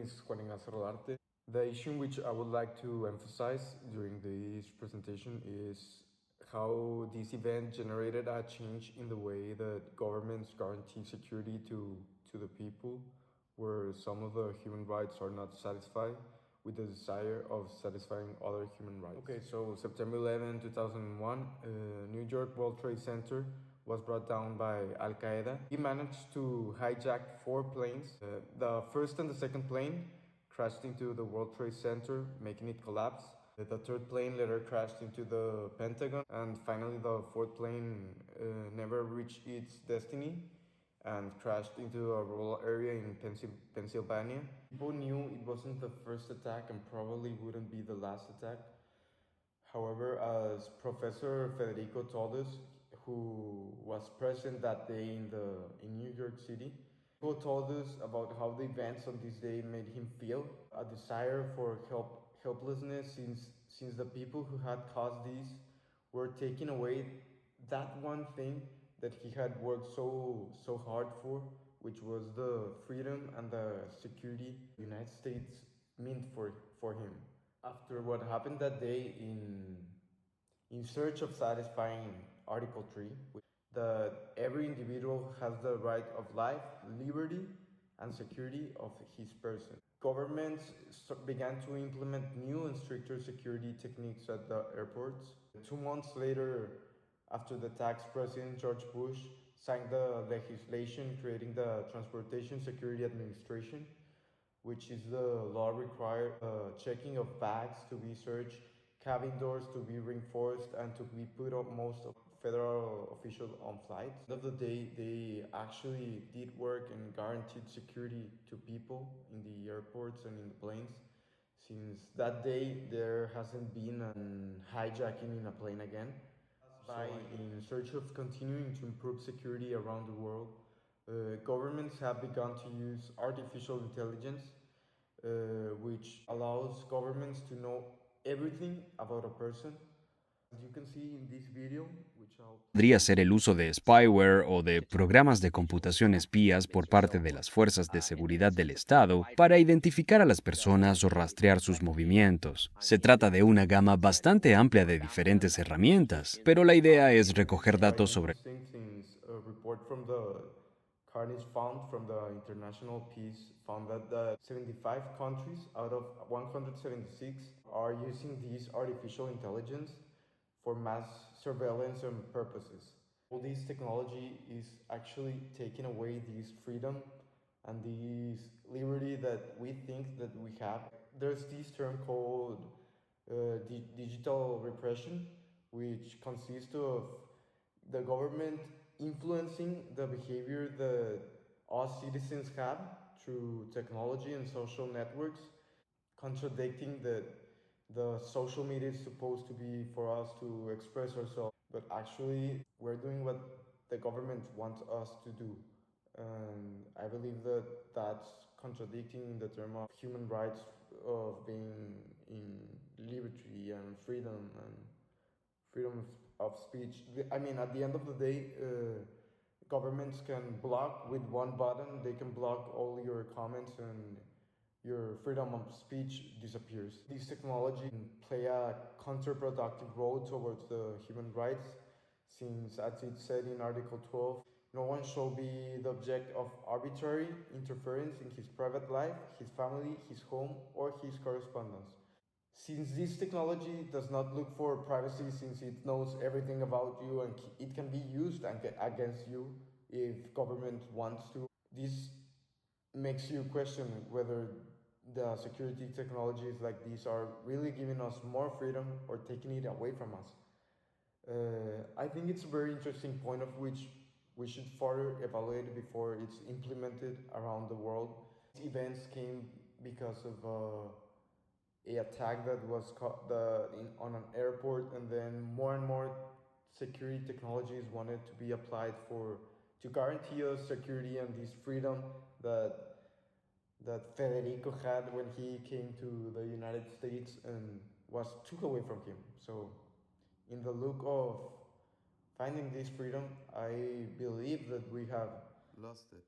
is Juan Ignacio Rodarte. The issue which I would like to emphasize during this presentation is how this event generated a change in the way that governments guarantee security to the people, where some of the human rights are not satisfied with the desire of satisfying other human rights. Okay, so September 11, 2001, New York World Trade Center was brought down by Al Qaeda. He managed to hijack 4 planes. The first and the second plane crashed into the World Trade Center, making it collapse. The third plane later crashed into the Pentagon, and finally, the fourth plane never reached its destiny and crashed into a rural area in Pennsylvania. People knew it wasn't the first attack and probably wouldn't be the last attack. However, as Professor Federico told us, who was present that day in New York City, people told us about how the events on this day made him feel a desire for helplessness, since the people who had caused this were taking away that one thing that he had worked so hard for, which was the freedom and the security the United States meant for him. After what happened that day, in search of satisfying Article 3, that every individual has the right of life, liberty, and security of his person. Governments began to implement new and stricter security techniques at the airports. 2 months later, after the attacks, President George Bush signed the legislation creating the Transportation Security Administration, which is the law require checking of bags to be searched, cabin doors to be reinforced, and to be put on most of federal officials on flights. At the end of the day, they actually did work and guaranteed security to people in the airports and in the planes. Since that day, there hasn't been a hijacking in a plane again. By in search of continuing to improve security around the world, governments have begun to use artificial intelligence, which allows governments to know everything about a person. As you can see in this video, which I'll Podría ser el uso de spyware o de programas de computación espías por parte de las fuerzas de seguridad del Estado para identificar a las personas o rastrear sus movimientos. Se trata de una gama bastante amplia de diferentes herramientas, pero la idea es recoger datos sobre since a report from the Carnegie Fund from the International Peace found that 75 countries out of 176 are using this artificial intelligence for mass surveillance and purposes. All this technology is actually taking away this freedom and this liberty that we think that we have. There's this term called digital repression, which consists of the government influencing the behavior that us citizens have through technology and social networks, contradicting that the social media is supposed to be for us to express ourselves, but actually we're doing what the government wants us to do. And I believe that that's contradicting the term of human rights, of being in liberty and freedom of speech. I mean, at the end of the day, governments can block with one button. They can block all your comments, and your freedom of speech disappears. This technology can play a counterproductive role towards the human rights, since, as it said in Article 12, no one shall be the object of arbitrary interference in his private life, his family, his home, or his correspondence. Since this technology does not look for privacy, since it knows everything about you and it can be used against you if government wants to, this makes you question whether the security technologies like these are really giving us more freedom or taking it away from us. I think it's a very interesting point of which we should further evaluate before it's implemented around the world. These events came because of a attack that was on an airport, and then more and more security technologies wanted to be applied to guarantee us security and this freedom that Federico had when he came to the United States and was took away from him. So, in the look of finding this freedom, I believe that we have lost it.